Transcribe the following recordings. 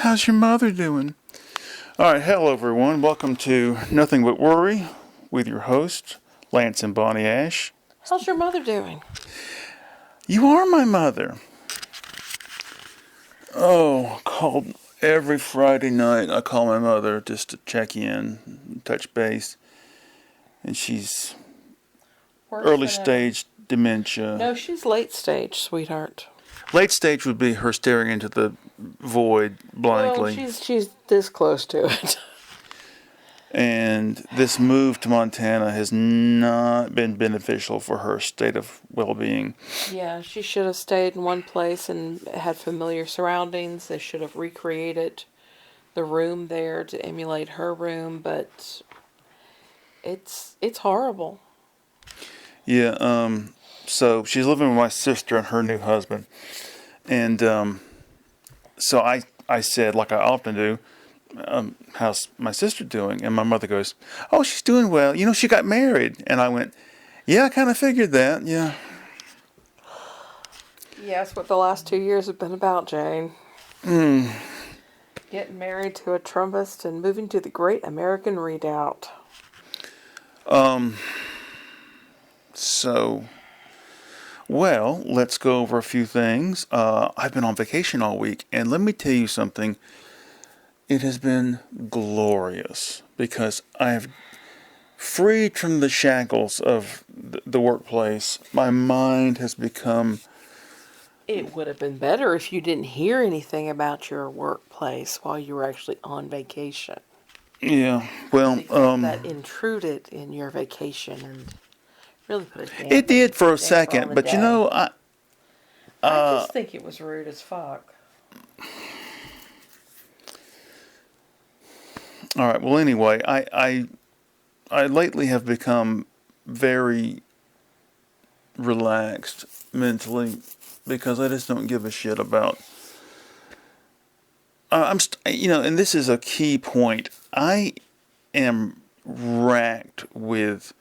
How's your mother doing? All right, hello everyone. Welcome to Nothing But Worry with your hosts, Lance and Bonnie Ash. How's your mother doing? You are my mother. Oh, called every Friday night. I call my mother just to check in, touch base, and she's Worse early than ever. stage dementia. No, she's late stage, sweetheart. Late stage would be her staring into the void blankly. Well, she's this close to it. And this move to Montana has not been beneficial for her state of well-being. Yeah, she should have stayed in one place and had familiar surroundings. They should have recreated the room there to emulate her room, but it's horrible. Yeah, so she's living with my sister and her new husband. And so I said, like I often do, how's my sister doing? And my mother goes, oh, she's doing well. You know, she got married. And I went, yeah, I kind of figured that, yeah. Yeah, that's what the last 2 years have been about, Jane. Getting married to a Trumpist and moving to the Great American Redoubt. So, well, let's go over a few things. I've been on vacation all week, and let me tell you something. It has been glorious because I have freed from the shackles of the workplace. My mind has become... It would have been better if you didn't hear anything about your workplace while you were actually on vacation. Yeah, well, Because that intruded in your vacation and really put a damper. it did for a damper on second, the but you day. know, I just think it was rude as fuck. all right. Well, anyway, I lately have become very relaxed mentally because I just don't give a shit about. And this is a key point. I am racked with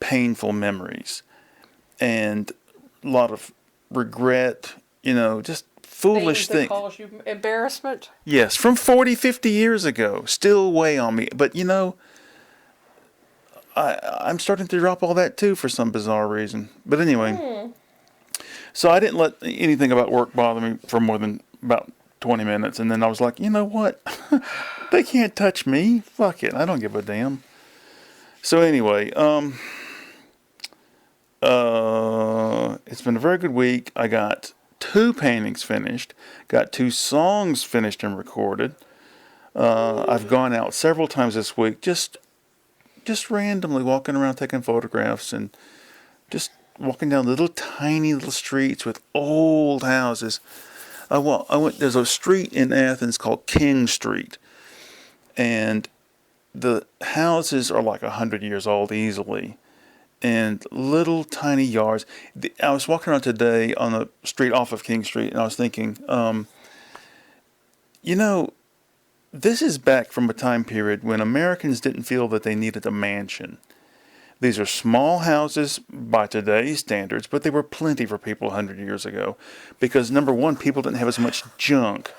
painful memories and a lot of regret. Just foolish Things that things. cause you embarrassment. Yes, from 40, 50 years ago, still weigh on me. But I'm starting to drop all that too for some bizarre reason. But anyway, so I didn't let anything about work bother me for more than about 20 minutes. And then I was like, you know what? They can't touch me. Fuck it. I don't give a damn. So anyway, it's been a very good week. I got 2 paintings finished, got 2 songs finished and recorded. I've gone out several times this week, just randomly walking around taking photographs and just walking down tiny little streets with old houses. There's a street in Athens called King Street, and the houses are like 100 years old easily, and little tiny yards. I was walking around today on the street off of King Street, and I was thinking, this is back from a time period when Americans didn't feel that they needed a mansion. These are small houses by today's standards, but they were plenty for people 100 years ago. Because, number one, people didn't have as much junk.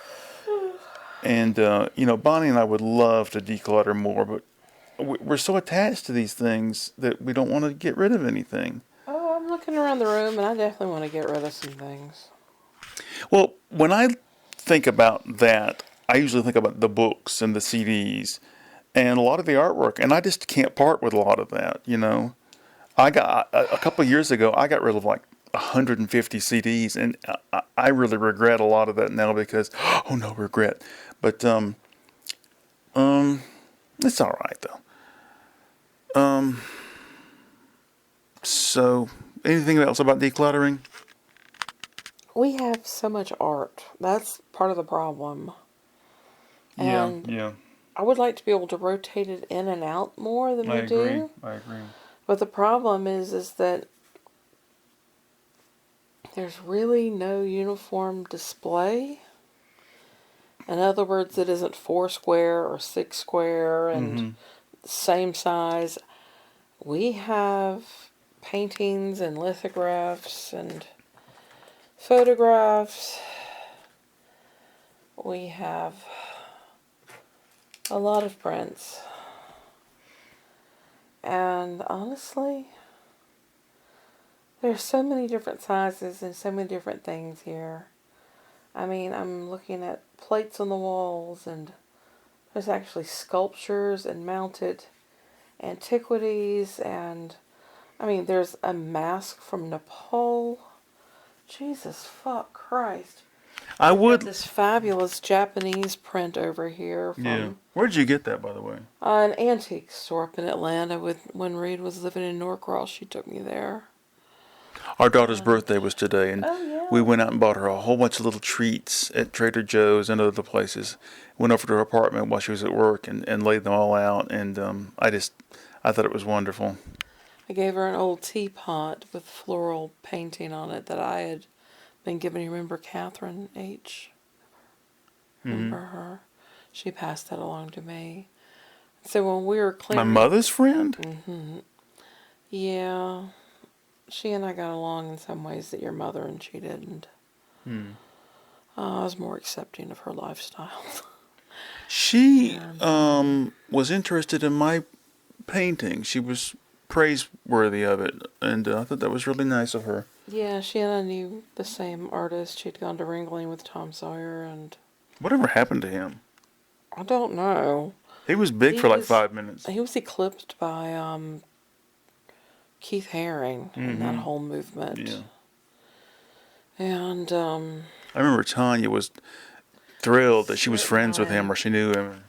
And, Bonnie and I would love to declutter more, but we're so attached to these things that we don't want to get rid of anything. Oh, I'm looking around the room and I definitely want to get rid of some things. Well, when I think about that, I usually think about the books and the CDs and a lot of the artwork, and I just can't part with a lot of that, I got, a couple of years ago, I got rid of like 150 CDs, and I really regret a lot of that now because, oh no, regret. But, it's all right though. So, anything else about decluttering? We have so much art. That's part of the problem. And Yeah. I would like to be able to rotate it in and out more than we do. I agree. But the problem is that there's really no uniform display. In other words, it isn't 4 square or 6 square and same size. We have paintings and lithographs and photographs we have a lot of prints. And honestly, there's so many different sizes and so many different things here. I mean, I'm looking at plates on the walls, and there's actually sculptures and mounted antiquities, and I mean, there's a mask from Nepal. Jesus fuck Christ. I We have would. this fabulous Japanese print over here from Yeah. Where did you get that, by the way? an antique store up in Atlanta. When Reed was living in Norcross, she took me there. Our daughter's birthday was today, and Oh, yeah. we went out and bought her a whole bunch of little treats at Trader Joe's and other places. Went over to her apartment while she was at work and laid them all out, and I thought it was wonderful. I gave her an old teapot with floral painting on it that I had been given. You remember Catherine H? Remember her? She passed that along to me. So when we were My clearing... mother's friend? Yeah. She and I got along in some ways that your mother and she didn't. I was more accepting of her lifestyle. She was interested in my painting. She was praiseworthy of it, and I thought that was really nice of her. Yeah, she and I knew the same artist. She'd gone to Ringling with Tom Sawyer, and Whatever happened to him? I don't know. He was big He for like was- 5 minutes. He was eclipsed by Keith Haring and that whole movement. Yeah. And I remember Tanya was thrilled that she was friends with him or she knew him.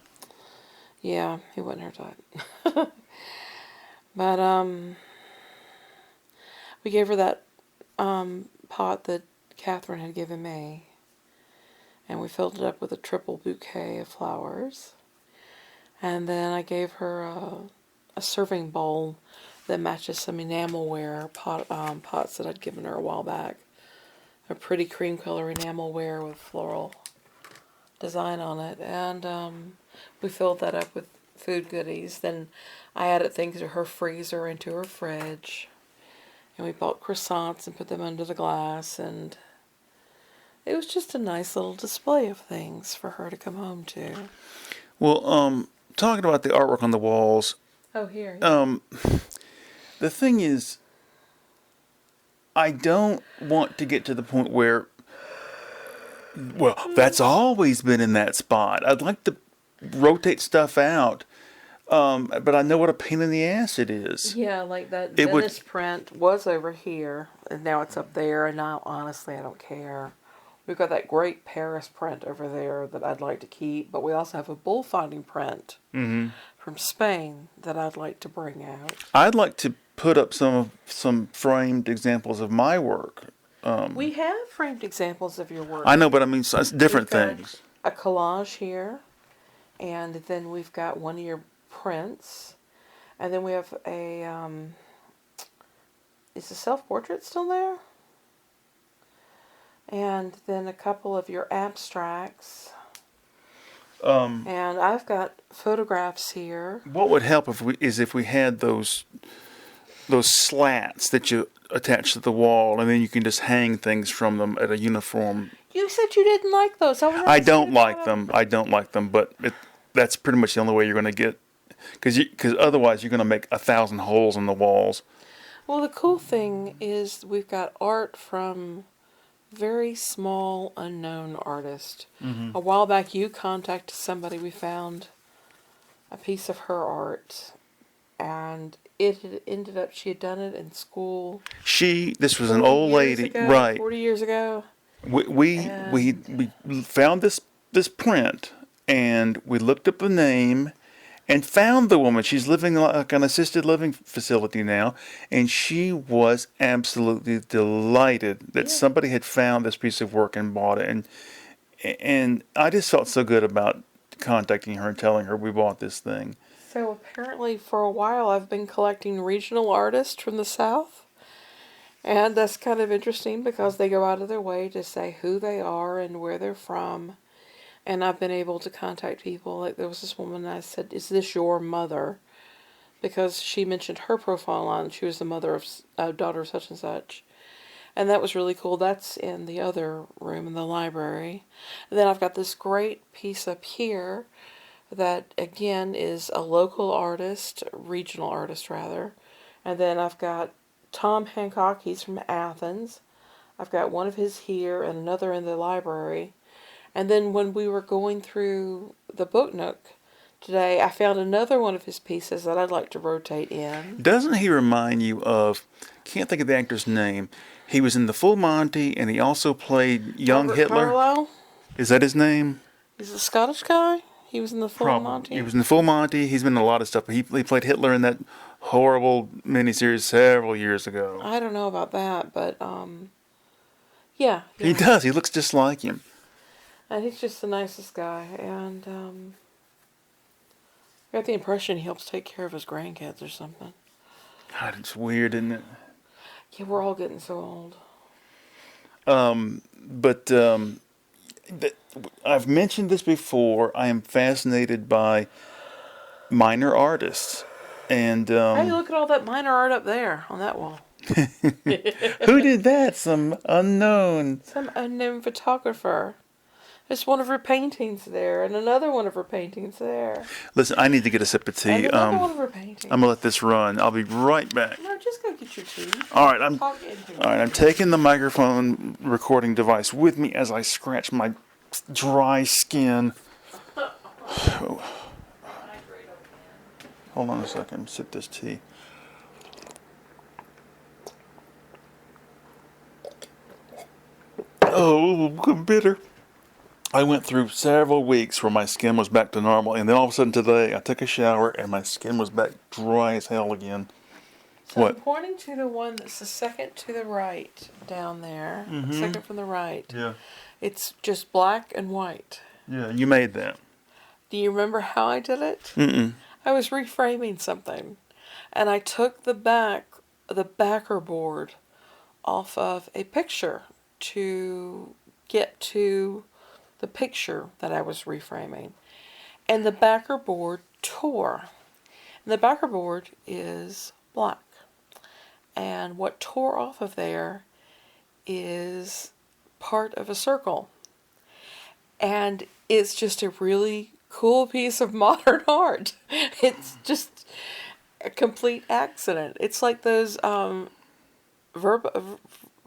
yeah, he wasn't her type. But we gave her that pot that Catherine had given me, and we filled it up with a triple bouquet of flowers. And then I gave her a serving bowl that matches some enamelware pots that I'd given her a while back. A pretty cream color enamelware with floral design on it. And we filled that up with food goodies. Then I added things to her freezer and to her fridge. And we bought croissants and put them under the glass. And it was just a nice little display of things for her to come home to. Well, talking about the artwork on the walls, Oh, here. the thing is, I don't want to get to the point where, well, that's always been in that spot. I'd like to rotate stuff out, but I know what a pain in the ass it is. Yeah, like that It would- Venice print was over here, and now it's up there, and now, honestly, I don't care. We've got that great Paris print over there that I'd like to keep, but we also have a bullfighting print from Spain that I'd like to bring out. I'd like to put up some framed examples of my work. We have framed examples of your work. I know, but I mean, it's different We've got things. a collage here, and then we've got one of your prints, and then we have a, is the self-portrait still there? And then a couple of your abstracts. And I've got photographs here. What would help if we had those slats that you attach to the wall, and then you can just hang things from them at a uniform. You said you didn't like those. I don't like them. I don't like them, but that's pretty much the only way you're going to get, because otherwise you're going to make 1,000 holes in the walls. Well, the cool thing is we've got art from very small, unknown artist. A while back, you contacted somebody. We found a piece of her art, and it had ended up, she had done it in school. This was an 40 old years lady, ago, right? 40 years ago. We found this print, and we looked up the name and found the woman. She's living like an assisted living facility now, and she was absolutely delighted that somebody had found this piece of work and bought it. And I just felt so good about contacting her and telling her we bought this thing. So apparently for a while I've been collecting regional artists from the South. And that's kind of interesting because they go out of their way to say who they are and where they're from. And I've been able to contact people. Like there was this woman I said, "Is this your mother?" Because she mentioned her profile line. She was the mother of daughter of such and such. And that was really cool. That's in the other room in the library. And then I've got this great piece up here that, again, is a local artist, regional artist rather. And then I've got Tom Hancock, he's from Athens. I've got one of his here and another in the library. And then when we were going through the Book Nook today, I found another one of his pieces that I'd like to rotate in. Doesn't he remind you of, can't think of the actor's name. He was in The Full Monty, and he also played young Robert Hitler. Carlyle? Is that his name? He's a Scottish guy? He was in the Full Monty? He was in The Full Monty. He's been in a lot of stuff. He played Hitler in that horrible miniseries several years ago. I don't know about that, but yeah. He does. He looks just like him. And he's just the nicest guy. And I got the impression he helps take care of his grandkids or something. God, it's weird, isn't it? Yeah, we're all getting so old. But I've mentioned this before. I am fascinated by minor artists. And Hey, look at all that minor art up there on that wall. who did that? Some unknown. Some unknown photographer. There's one of her paintings there, and another one of her paintings there. Listen, I need to get a sip of tea. And another one of her paintings. I'm gonna let this run. I'll be right back. No, just go get your tea. All right, I'm Talk into it. I'm taking the microphone recording device with me as I scratch my dry skin. Hold on a second. Sip this tea. Oh, bitter. I went through several weeks where my skin was back to normal, and then all of a sudden today I took a shower and my skin was back dry as hell again. So What? I'm pointing to the one that's the second to the right down there. Second from the right. Yeah. It's just black and white. Yeah, you made that. Do you remember how I did it? Mm-mm. I was reframing something, and I took the backer board off of a picture to get to the picture that I was reframing. And the backer board tore. And the backer board is black. And what tore off of there is part of a circle. And it's just a really cool piece of modern art. It's just a complete accident. It's like those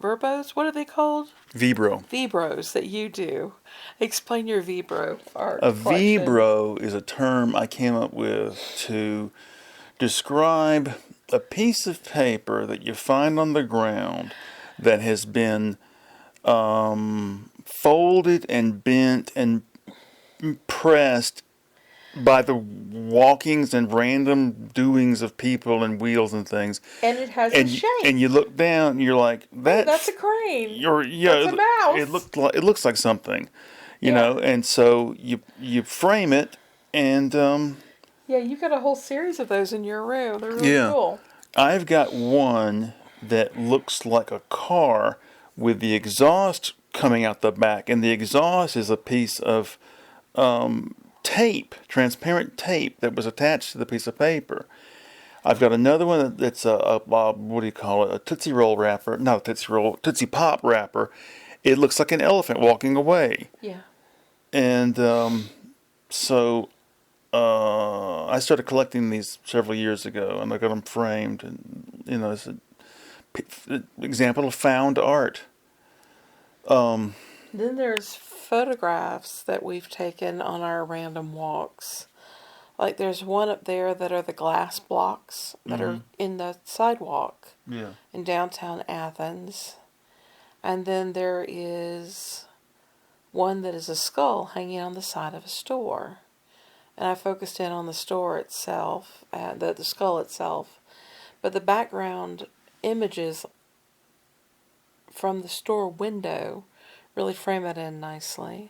Verbos, what are they called? Vibro. Vibros that you do. Explain your Vibro art. A collection. vibro is a term I came up with to describe a piece of paper that you find on the ground that has been folded and bent and pressed by the walkings and random doings of people and wheels and things. And it has And a shape. and you look down, and you're like, That's a crane. That's a mouse. It looks like something, you Yeah. know. And so you frame it, and Yeah, you've got a whole series of those in your room. They're really Yeah. cool. I've got one that looks like a car with the exhaust coming out the back, and the exhaust is a piece of tape, transparent tape that was attached to the piece of paper. I've got another one that's a what do you call it? A Tootsie Roll wrapper, not a Tootsie Roll, Tootsie Pop wrapper. It looks like an elephant walking away, Yeah. and so I started collecting these several years ago, and I got them framed, and you know, it's an example of found art. Then there's photographs that we've taken on our random walks. Like there's one up there that are the glass blocks that are in the sidewalk Yeah. in downtown Athens. And then there is one that is a skull hanging on the side of a store. And I focused in on the store itself, the skull itself. But the background images from the store window really frame it in nicely.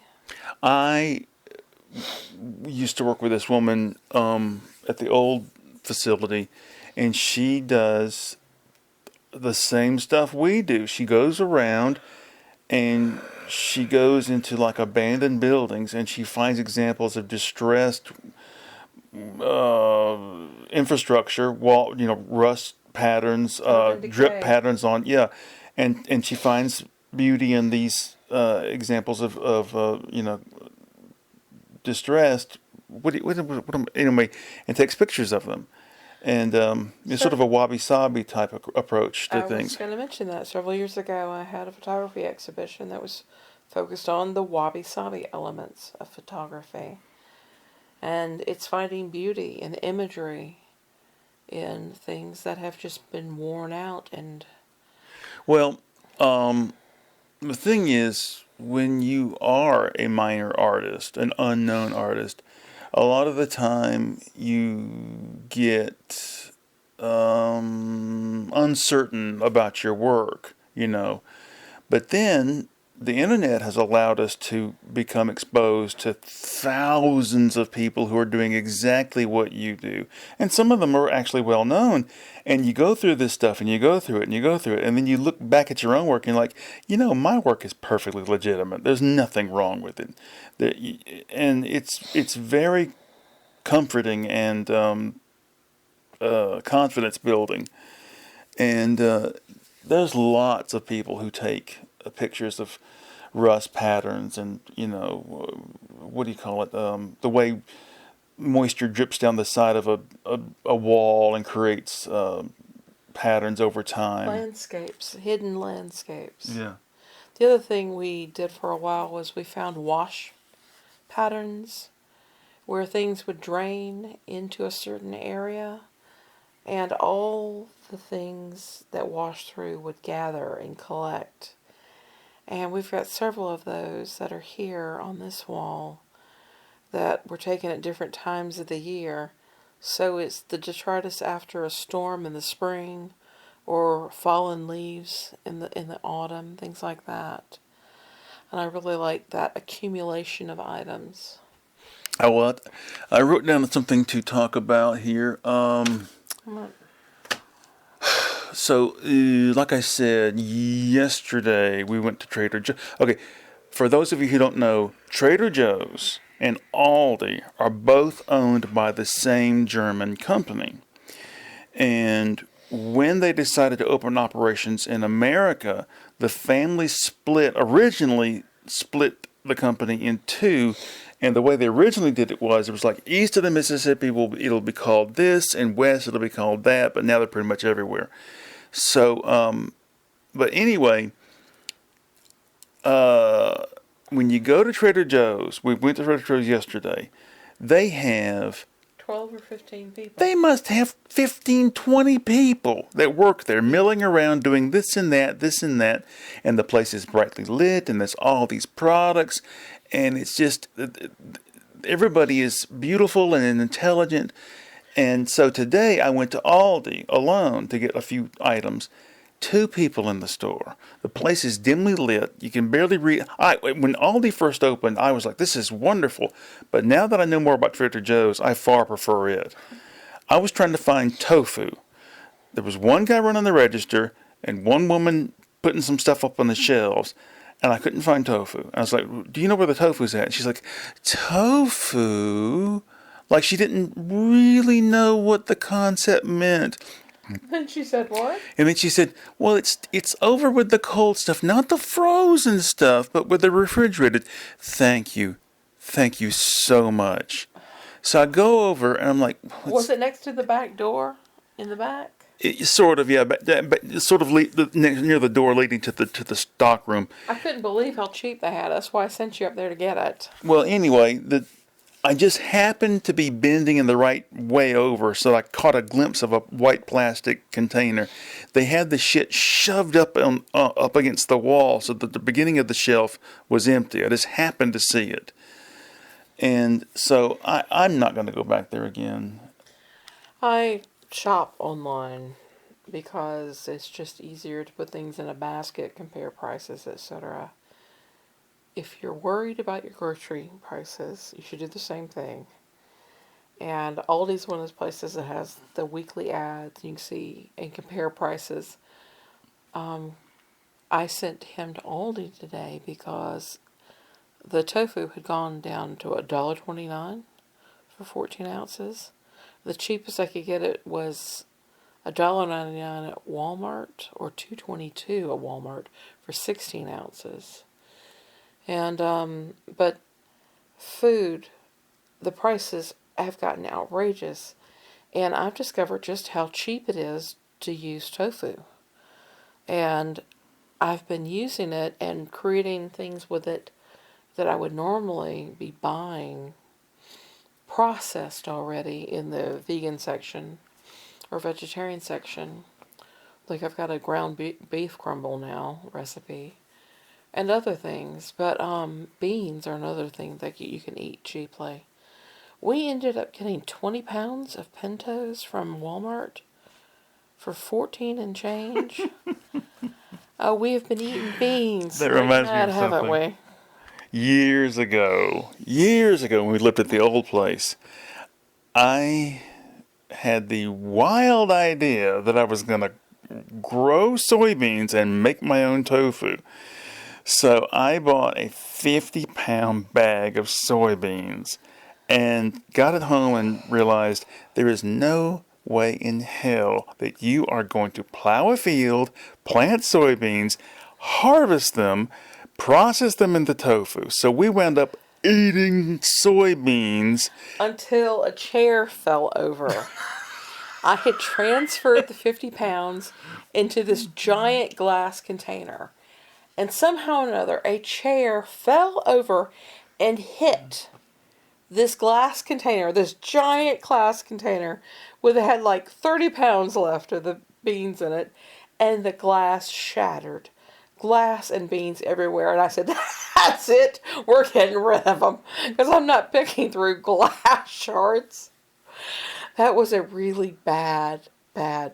I used to work with this woman at the old facility, and she does the same stuff we do. She goes around and she goes into like abandoned buildings, and she finds examples of distressed infrastructure, rust patterns, Urban drip decay. patterns on, yeah. and she finds beauty in these examples of distressed. Anyway, and takes pictures of them, and it's sort of a wabi-sabi type of approach to I was things. going to mention that several years ago I had a photography exhibition that was focused on the wabi-sabi elements of photography. And it's finding beauty and imagery in things that have just been worn out. And Well, the thing is, when you are a minor artist, an unknown artist, a lot of the time you get uncertain about your work, you know. But then the internet has allowed us to become exposed to thousands of people who are doing exactly what you do. And some of them are actually well known. And you go through this stuff and you go through it and you go through it. And then you look back at your own work and you're like, my work is perfectly legitimate. There's nothing wrong with it. And it's very comforting and confidence building. And there's lots of people who take pictures of rust patterns and what do you call it, the way moisture drips down the side of a wall and creates patterns over time. landscapes, hidden landscapes. Yeah. The other thing we did for a while was we found wash patterns where things would drain into a certain area and all the things that wash through would gather and collect. And we've got several of those that are here on this wall that were taken at different times of the year. So it's the detritus after a storm in the spring or fallen leaves in the autumn, things like that. And I really like that accumulation of items. I wrote down something to talk about here. So, like I said, yesterday we went to Trader Joe's. Okay, for those of you who don't know, Trader Joe's and Aldi are both owned by the same German company. And when they decided to open operations in America, the family originally split the company in two. And the way they originally did it was like east of the Mississippi it'll be called this, and west it'll be called that. But now they're pretty much everywhere. So, but anyway, when you go to Trader Joe's, we went to Trader Joe's yesterday. They have 12 or 15 people. They must have 15, 20 people that work there, milling around doing this and that, and the place is brightly lit, and there's all these products, and it's just, everybody is beautiful and intelligent. And so today I went to Aldi alone to get a few items. 2 people in the store. The place is dimly lit. You can barely read. When Aldi first opened, I was like, this is wonderful. But now that I know more about Trader Joe's, I far prefer it. I was trying to find tofu. There was one guy running the register and one woman putting some stuff up on the shelves, and I couldn't find tofu. I was like, do you know where the tofu's at? And she's like, tofu? Like she didn't really know what the concept meant. And she said, what? And then she said, well, it's over with the cold stuff, not the frozen stuff, but with the refrigerated. Thank you so much. So I go over and I'm like, was it next to the back door in the back? Sort of, yeah, but sort of near the door leading to the stock room. I couldn't believe how cheap they had. That's why I sent you up there to get it. Well, anyway, I just happened to be bending in the right way over, so I caught a glimpse of a white plastic container. They had the shit shoved up against the wall, so that the beginning of the shelf was empty. I just happened to see it. And so I'm not going to go back there again. I shop online because it's just easier to put things in a basket, compare prices, etc. If you're worried about your grocery prices, you should do the same thing. And Aldi's one of those places that has the weekly ads. You can see and compare prices. I sent him to Aldi today because the tofu had gone down to $1.29 for 14 ounces. The cheapest I could get it was $1.99 at Walmart or $2.22 at Walmart for 16 ounces. And but food, the prices have gotten outrageous, and I've discovered just how cheap it is to use tofu. And I've been using it and creating things with it that I would normally be buying processed already in the vegan section or vegetarian section. Like I've got a ground beef crumble now recipe and other things. But beans are another thing that you can eat cheaply. We ended up getting 20 pounds of pintos from Walmart for 14 and change. We have been eating beans. That reminds me of haven't something. we? Years ago, when we lived at the old place, I had the wild idea that I was going to grow soybeans and make my own tofu. So I bought a 50-pound bag of soybeans and got it home and realized there is no way in hell that you are going to plow a field, plant soybeans, harvest them, process them into tofu. So we wound up eating soybeans. Until a chair fell over. I had transferred the 50 pounds into this giant glass container. And somehow or another, a chair fell over and hit this glass container, this giant glass container, where it had like 30 pounds left of the beans in it, and the glass shattered. Glass and beans everywhere. And I said, that's it. We're getting rid of them. Because I'm not picking through glass shards. That was a really bad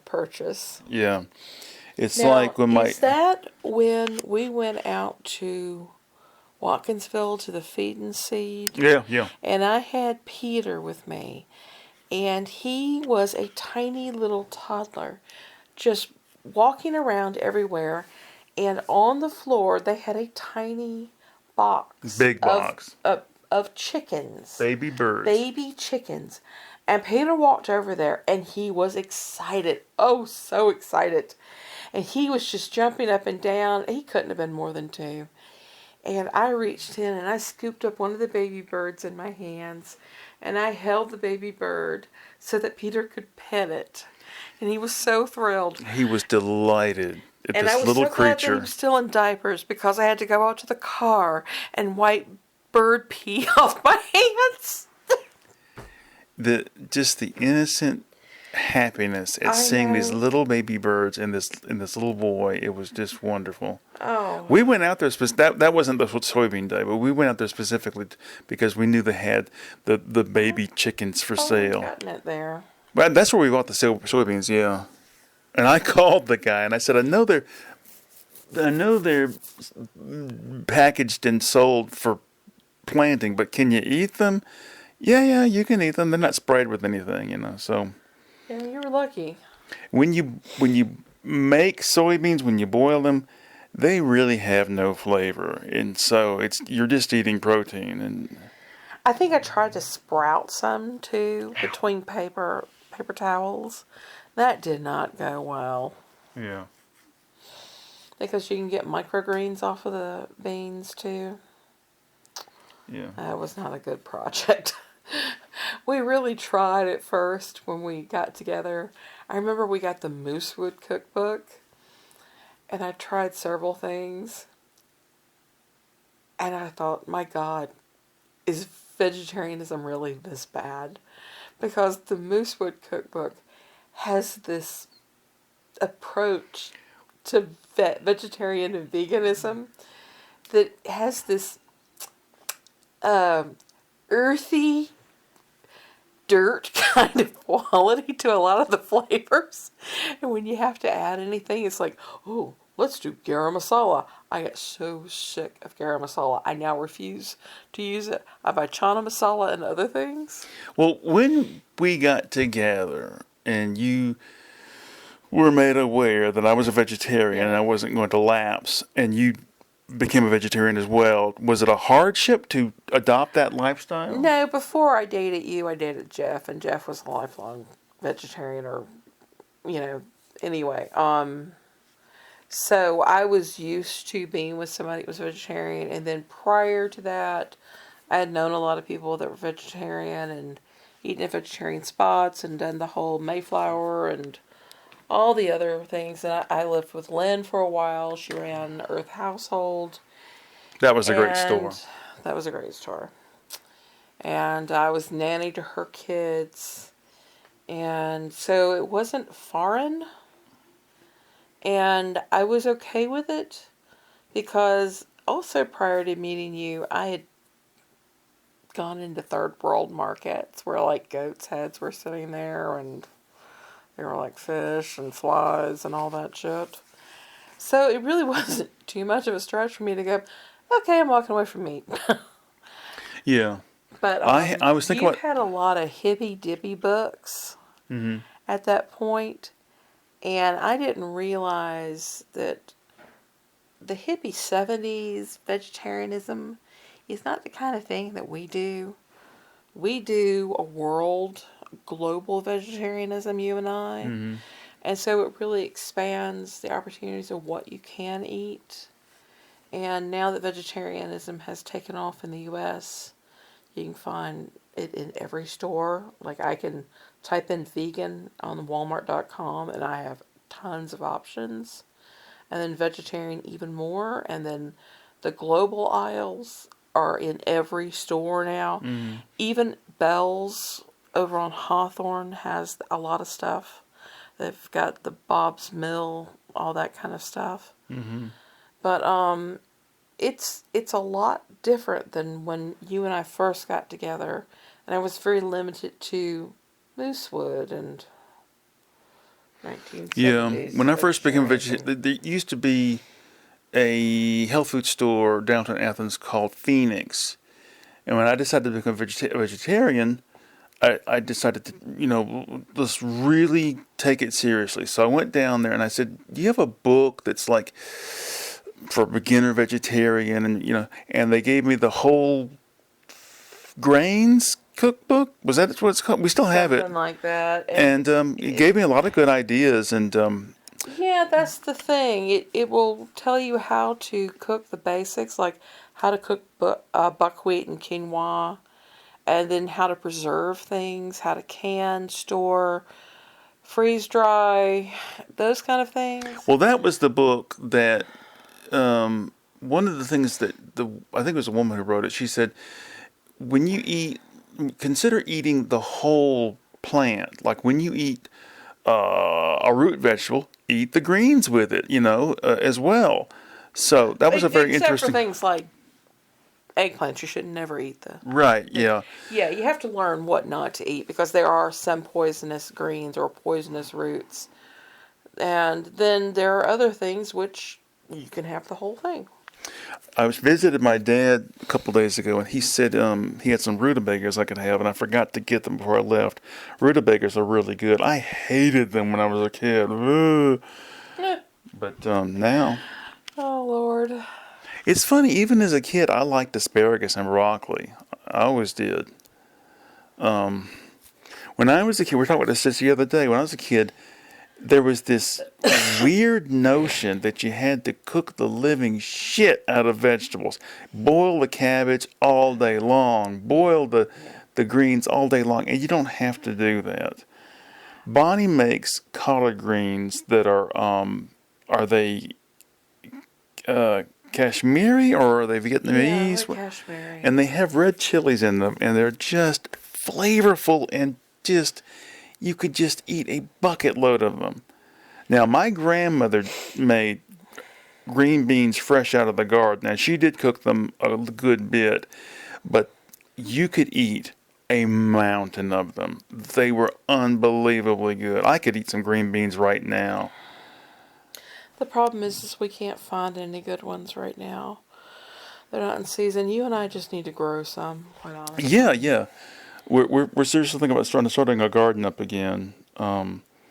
purchase. Yeah. It's Now, like when is that when we went out to Watkinsville to the Feed and Seed? Yeah. And I had Peter with me. And he was a tiny little toddler, just walking around everywhere. And on the floor, they had a tiny box. Big box. Of chickens. Baby birds. Baby chickens. And Peter walked over there, and he was excited. Oh, so excited. And he was just jumping up and down. He couldn't have been more than 2. And I reached in, and I scooped up one of the baby birds in my hands. And I held the baby bird so that Peter could pet it. And he was so thrilled. He was delighted at And this I was little so glad that creature. he was still in diapers because I had to go out to the car and wipe bird pee off my hands. Just the innocent happiness at seeing these little baby birds and this little boy, it was just wonderful. Oh. We went out there that wasn't the soybean day, but we went out there specifically because we knew they had the baby chickens for sale. Gotten it there. Well, that's where we bought the soybeans, yeah. And I called the guy and I said, I know they're packaged and sold for planting, but can you eat them? Yeah, you can eat them. They're not sprayed with anything, So Yeah, you were lucky. when you make soybeans, when you boil them, they really have no flavor, and so you're just eating protein. And I think I tried to sprout some too between paper towels. That did not go well. yeah, Because you can get microgreens off of the beans too. yeah. That was not a good project. We really tried at first when we got together. I remember we got the Moosewood cookbook, and I tried several things. And I thought, my God, is vegetarianism really this bad? Because the Moosewood cookbook has this approach to vegetarian and veganism that has this earthy dirt kind of quality to a lot of the flavors. And when you have to add anything, it's like, oh, let's do garam masala. I get so sick of garam masala. I now refuse to use it. I buy chana masala and other things. Well, when we got together and you were made aware that I was a vegetarian and I wasn't going to lapse, and you became a vegetarian as well, was it a hardship to adopt that lifestyle? No, before I dated you, I dated Jeff, and Jeff was a lifelong vegetarian or you know, anyway, so I was used to being with somebody that was vegetarian, and then prior to that, I had known a lot of people that were vegetarian and eaten at vegetarian spots and done the whole Mayflower and all the other things. And I lived with Lynn for a while. She ran Earth Household, That was a great and store. that was a great store. And I was nanny to her kids, and so it wasn't foreign, and I was okay with it because also prior to meeting you, I had gone into third world markets where like goats' heads were sitting there and they were like fish and flies and all that shit. So it really wasn't too much of a stretch for me to go, okay, I'm walking away from meat. Yeah. But I was thinking you about. had a lot of hippy dippy books Hmm. at that point, and I didn't realize that the hippie 70s vegetarianism is not the kind of thing that we do. We do a world, global vegetarianism, you and I. Hmm. And so it really expands the opportunities of what you can eat. And now that vegetarianism has taken off in the US, you can find it in every store. Like I can type in vegan on walmart.com and I have tons of options. And then vegetarian even more. And then the global aisles are in every store now. Hmm. Even Bell's over on Hawthorne has a lot of stuff. They've got the Bob's Mill, all that kind of stuff. Hmm. But it's a lot different than when you and I first got together, and I was very limited to Moosewood and Yeah. 1970s When I first became a vegetarianism. vegetarian, there used to be a health food store downtown Athens called Phoenix. And when I decided to become vegetarian, I decided to, let's really take it seriously. So I went down there and I said, "Do you have a book that's like for beginner vegetarian?" And they gave me the whole grains cookbook. Was that what it's called? We still have it. Something like that. And it gave me a lot of good ideas. And Yeah, that's the thing. It will tell you how to cook the basics, like how to cook buckwheat and quinoa, and then how to preserve things, how to can, store, freeze dry, those kind of things. well, that was the book that one of the things that I think it was a woman who wrote it. She said, when you eat, consider eating the whole plant. Like when you eat a root vegetable, eat the greens with it, as well. So that was a very Except interesting. for things like eggplants, you should never eat them. Right? Yeah. Yeah, you have to learn what not to eat because there are some poisonous greens or poisonous roots. And then there are other things which you can have the whole thing. I was visited my dad a couple of days ago, and he said he had some rutabagas I could have, and I forgot to get them before I left. Rutabagas are really good. I hated them when I was a kid. Ugh. Eh. But now, Oh, Lord. it's funny. Even as a kid, I liked asparagus and broccoli. I always did. When I was a kid, we were talking about this just the other day. When I was a kid, there was this weird notion that you had to cook the living shit out of vegetables. Boil the cabbage all day long. Boil the greens all day long. And you don't have to do that. Bonnie makes collard greens that are they Kashmiri or are they Vietnamese? Yeah, they're cashmere. And they have red chilies in them, and they're just flavorful and just, you could just eat a bucket load of them. Now, my grandmother made green beans fresh out of the garden, and she did cook them a good bit, but you could eat a mountain of them. They were unbelievably good. I could eat some green beans right now. The problem is we can't find any good ones right now. They're not in season. You and I just need to grow some, quite honestly. Yeah, yeah. We're seriously thinking about starting a garden up again.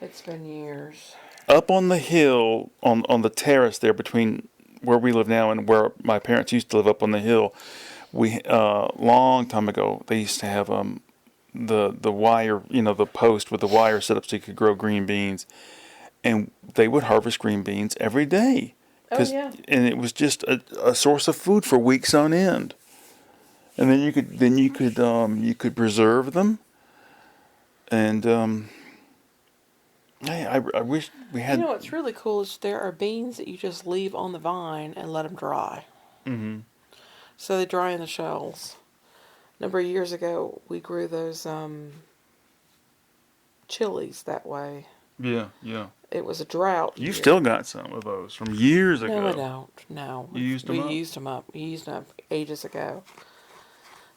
It's been years. Up on the hill, on the terrace there between where we live now and where my parents used to live up on the hill, we long time ago they used to have the wire, the post with the wire set up so you could grow green beans. and they would harvest green beans every day. Oh, yeah. And it was just a source of food for weeks on end. And then you could preserve them. And I wish we had. You know what's really cool is there are beans that you just leave on the vine and let them dry. Mm-hmm. So they dry in the shells. A number of years ago, we grew those chilies that way. Yeah, yeah. It was a drought. You year. still got some of those from years ago. No, I don't. No. You used them up? We used them up. We used them up ages ago.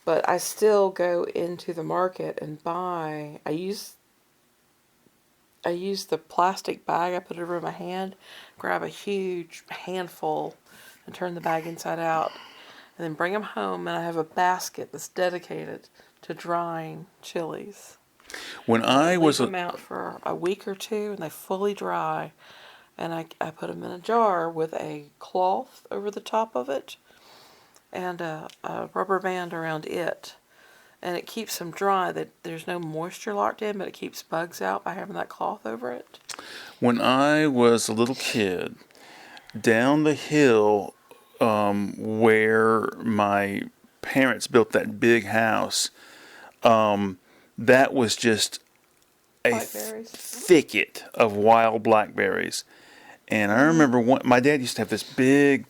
But I still go into the market and buy. I use the plastic bag. I put it over my hand, grab a huge handful, and turn the bag inside out, and then bring them home. And I have a basket that's dedicated to drying chilies. When I was Leave them out for a week or two, and they fully dry. And I put them in a jar with a cloth over the top of it, and a rubber band around it. And it keeps them dry. That there's no moisture locked in, but it keeps bugs out by having that cloth over it. When I was a little kid, down the hill where my parents built that big house, that was just a Blackberries. thicket of wild blackberries. And I remember my dad used to have this big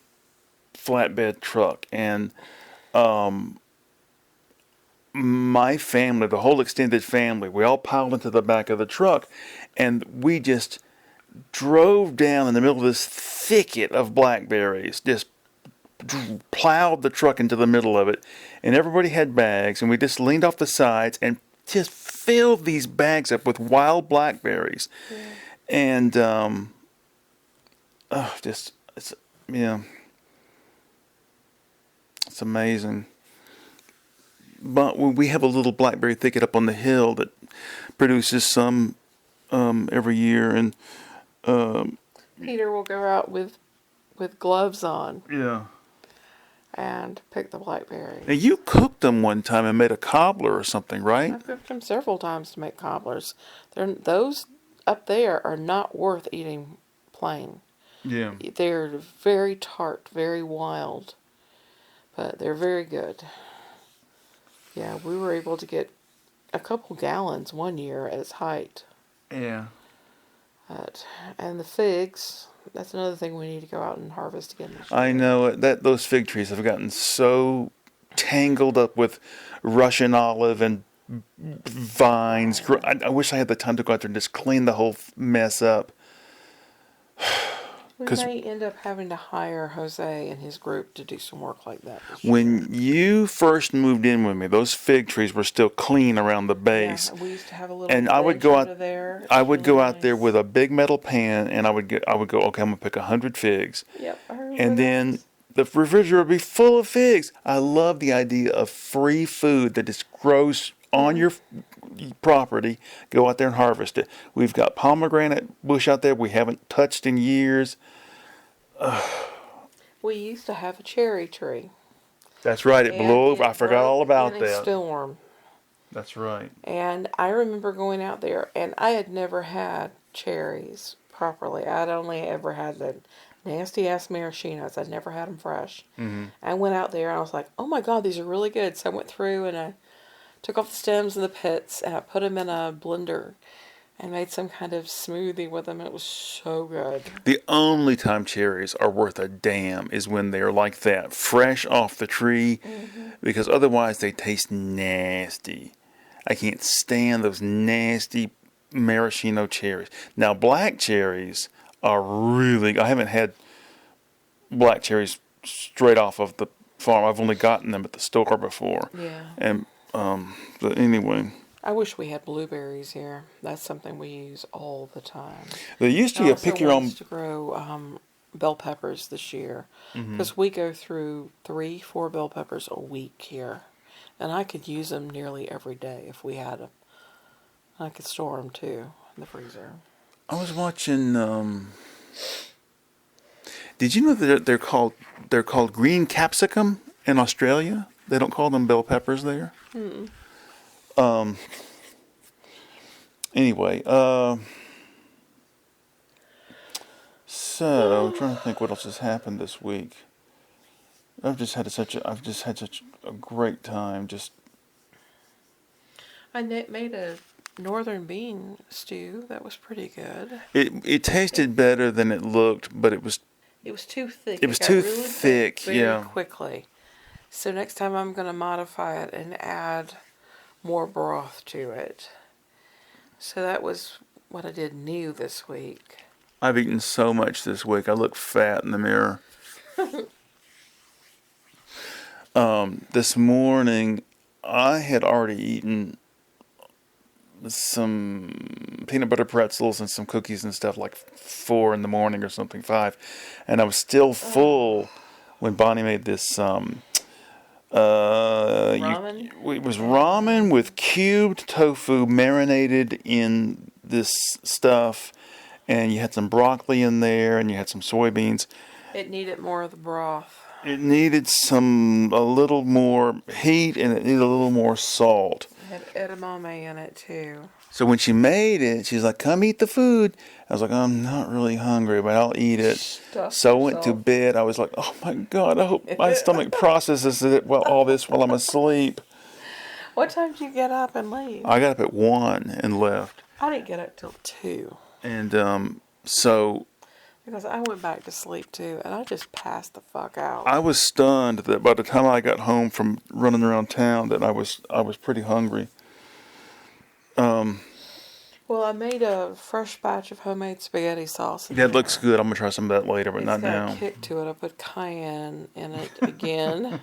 flatbed truck, and my family, the whole extended family, we all piled into the back of the truck, and we just drove down in the middle of this thicket of blackberries, just plowed the truck into the middle of it, and everybody had bags, and we just leaned off the sides and just filled these bags up with wild blackberries. Yeah. And it's amazing. But we have a little blackberry thicket up on the hill that produces some every year, and Peter will go out with gloves on. Yeah. And pick the blackberries. Now you cooked them one time and made a cobbler or something, right? I've cooked them several times to make cobblers. Those up there are not worth eating plain. Yeah. They're very tart, very wild, but they're very good. Yeah, we were able to get a couple gallons one year at its height. Yeah. And the figs, that's another thing we need to go out and harvest again this year. I know that those fig trees have gotten so tangled up with Russian olive and vines. I wish I had the time to go out there and just clean the whole mess up. We may end up having to hire Jose and his group to do some work like that this year. When you first moved in with me, those fig trees were still clean around the base. Yeah, we used to have a little and I would go out there. I would go out there with a big metal pan, and I would go, okay, I'm gonna pick 100 figs. Yep, I remember and then the refrigerator would be full of figs. I love the idea of free food that just grows on your property. Go out there and harvest it. We've got pomegranate bush out there we haven't touched in years. We used to have a cherry tree. That's right. It blew over. I forgot all about in a that. storm. That's right. And I remember going out there, and I had never had cherries properly. I'd only ever had the nasty ass maraschinos. I'd never had them fresh. Mm-hmm. I went out there, and I was like, oh my God, these are really good. So I went through, and I took off the stems and the pits, and I put them in a blender and made some kind of smoothie with them. And it was so good. The only time cherries are worth a damn is when they're like that, fresh off the tree, because otherwise they taste nasty. I can't stand those nasty maraschino cherries. Now, black cherries are really... I haven't had black cherries straight off of the farm. I've only gotten them at the store before. Yeah. And but anyway... I wish we had blueberries here. That's something we use all the time. There used to be a pick your own... to grow bell peppers this year, because we go through 3-4 bell peppers a week here, and I could use them nearly every day if we had them. I could store them too in the freezer. I was watching. Did you know that they're called green capsicum in Australia? They don't call them bell peppers there. Anyway, So, I'm trying to think what else has happened this week. I've just had such a great time. Just I made a northern bean stew. That was pretty good. it tasted better than it looked, but it was too thick. It was got too really thick, very yeah. quickly. So next time I'm going to modify it and add more broth to it. So that was what I did new this week. I've eaten so much this week. I look fat in the mirror. This morning, I had already eaten some peanut butter pretzels and some cookies and stuff like 4 in the morning or something, 5. And I was still full when Bonnie made this Ramen? it was ramen with cubed tofu marinated in this stuff, and you had some broccoli in there, and you had some soybeans. It needed more of the broth. It needed a little more heat, and it needed a little more salt. It had edamame in it too. So when she made it, she's like, "Come eat the food." I was like, "I'm not really hungry, but I'll eat it." So I went to bed. I was like, "Oh my God, I hope my stomach processes it all this while I'm asleep." What time did you get up and leave? I got up at 1 and left. I didn't get up till 2. And so Because I went back to sleep too, and I just passed the fuck out. I was stunned that by the time I got home from running around town, that I was pretty hungry. Well, I made a fresh batch of homemade spaghetti sauce. That looks good. I'm gonna try some of that later, but not now. It's got a kick to it. I put cayenne in it again.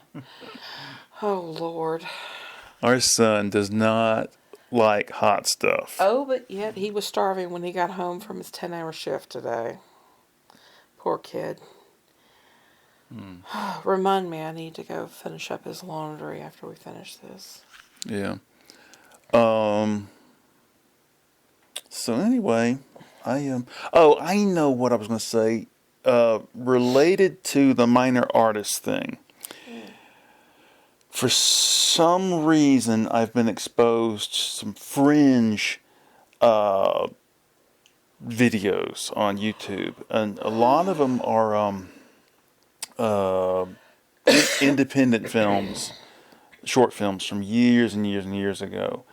Oh Lord. Our son does not like hot stuff. Oh, but yet he was starving when he got home from his 10-hour shift today. Poor kid. Remind me, I need to go finish up his laundry after we finish this. Yeah. So anyway, I know what I was going to say. Related to the minor artist thing. For some reason, I've been exposed to some fringe videos on YouTube, and a lot of them are independent films, short films from years and years and years ago.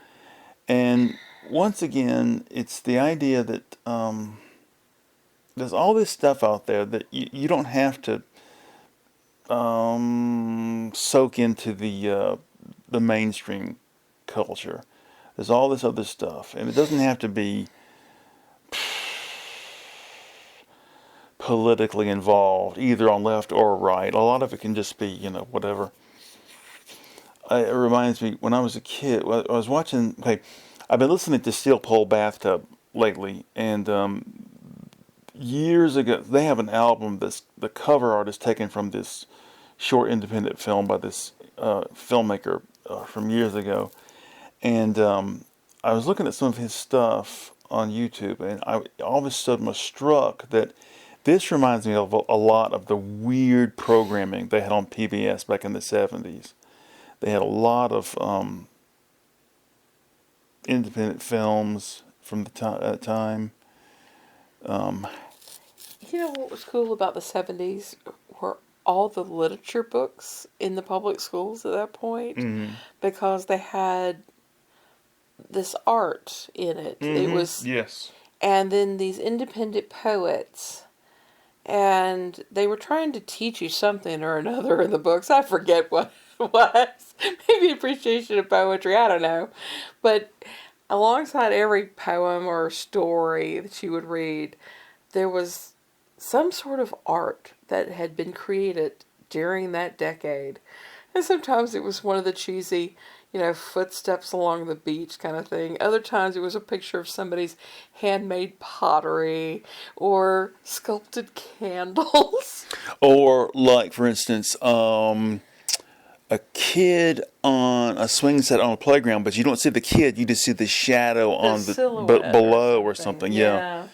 And once again, it's the idea that there's all this stuff out there that you don't have to soak into the mainstream culture. There's all this other stuff, and it doesn't have to be politically involved, either on left or right. A lot of it can just be, whatever. It reminds me, when I was a kid, I was watching, I've been listening to Steel Pole Bathtub lately, and years ago, they have an album that's, the cover art is taken from this short independent film by this filmmaker from years ago. And I was looking at some of his stuff on YouTube, and I all of a sudden was struck that this reminds me of a lot of the weird programming they had on PBS back in the 70s. They had a lot of independent films from that time. You know what was cool about the 70s were all the literature books in the public schools at that point, because they had this art in it. It was, yes, and then these independent poets, and they were trying to teach you something or another in the books. I forget what it was. Maybe appreciation of poetry, I don't know. But alongside every poem or story that you would read, there was some sort of art that had been created during that decade. And sometimes it was one of the cheesy, footsteps along the beach kind of thing. Other times it was a picture of somebody's handmade pottery or sculpted candles. Or like, for instance, a kid on a swing set on a playground, but you don't see the kid, you just see the shadow on the below or something. Yeah.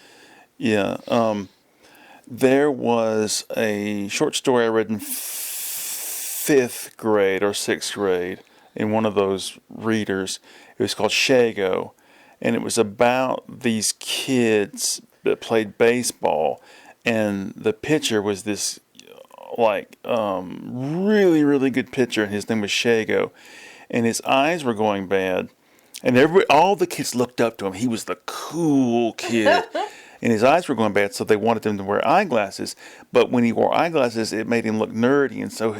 There was a short story I read in 5th grade or 6th grade in one of those readers. It was called Shago, and it was about these kids that played baseball, and the pitcher was this like really really good pitcher, and his name was Shago, and his eyes were going bad, and all the kids looked up to him. He was the cool kid. And his eyes were going bad, so they wanted him to wear eyeglasses. But when he wore eyeglasses, it made him look nerdy, and so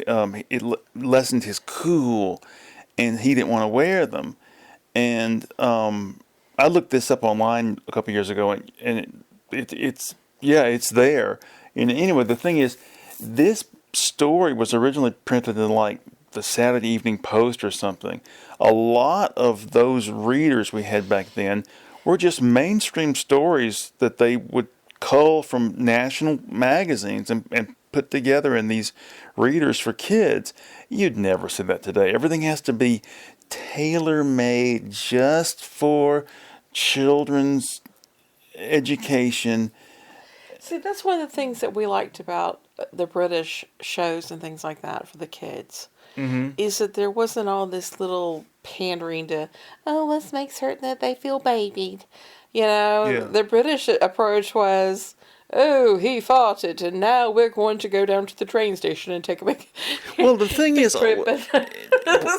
it lessened his cool, and he didn't want to wear them. And I looked this up online a couple years ago, and it's there. And anyway, the thing is, this story was originally printed in like the Saturday Evening Post or something. A lot of those readers we had back then were just mainstream stories that they would cull from national magazines and put together in these readers for kids. You'd never see that today. Everything has to be tailor-made just for children's education. See, that's one of the things that we liked about the British shows and things like that for the kids. Mm-hmm. Is that there wasn't all this little pandering to, oh, let's make certain that they feel babied. You know, Yeah. The British approach was, oh, he fought it, and now we're going to go down to the train station and take a big. Well, the thing is, trip.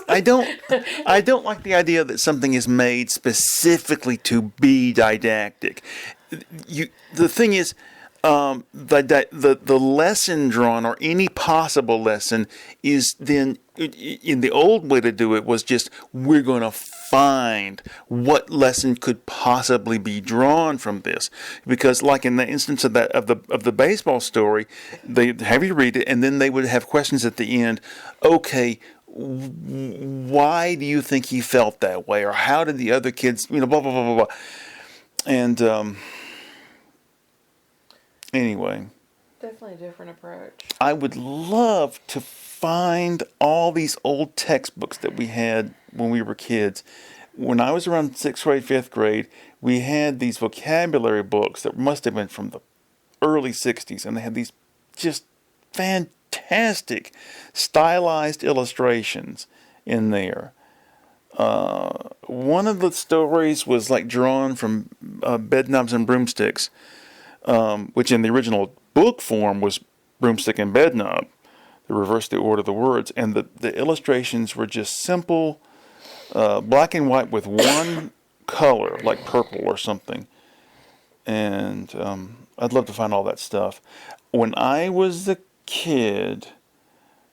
I don't like the idea that something is made specifically to be didactic. The thing is, the lesson drawn, or any possible lesson, is then, in the old way to do it was just, we're going to find what lesson could possibly be drawn from this. Because like in the instance of the baseball story, they have you read it, and then they would have questions at the end. Okay, why do you think he felt that way, or how did the other kids, blah blah blah blah blah. And anyway, Definitely a different approach. I would love to find all these old textbooks that we had when we were kids. When I was around 6th grade, 5th grade, we had these vocabulary books that must have been from the early 60s, and they had these just fantastic stylized illustrations in there. One of the stories was like drawn from Bedknobs and Broomsticks, which in the original book form was Broomstick and Bedknob. They reversed the order of the words, and the illustrations were just simple, black and white with one color, like purple or something. And I'd love to find all that stuff. When I was a kid,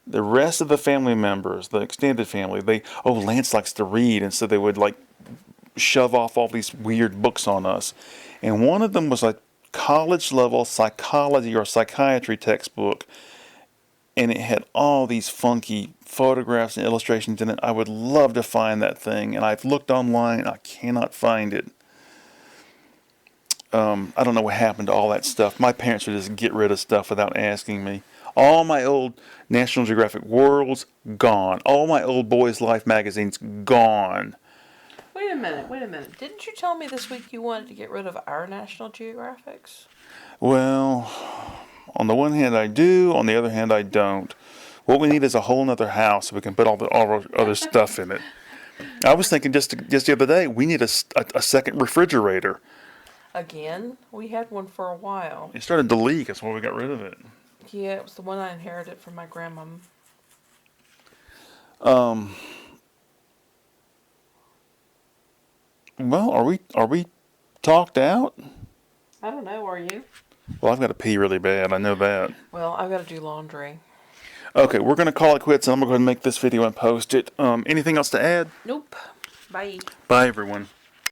the rest of the family members, the extended family, Lance likes to read, and so they would like shove off all these weird books on us. And one of them was like college level psychology or psychiatry textbook, and it had all these funky photographs and illustrations in it. I would love to find that thing, and I've looked online and I cannot find it. I don't know what happened to all that stuff. My parents would just get rid of stuff without asking me. All my old National Geographic Worlds, gone. All my old Boys Life magazines, gone. Wait a minute. Didn't you tell me this week you wanted to get rid of our National Geographics? Well, on the one hand I do, on the other hand I don't. What we need is a whole other house so we can put all our other stuff in it. I was thinking just the other day, we need a second refrigerator. Again, we had one for a while. It started to leak, that's why we got rid of it. Yeah, it was the one I inherited from my grandma. Well, are we talked out? I don't know, are you? Well, I've got to pee really bad, I know that. Well, I've got to do laundry. Okay, we're going to call it quits, and I'm going to go ahead and make this video and post it. Anything else to add? Nope. Bye. Bye, everyone.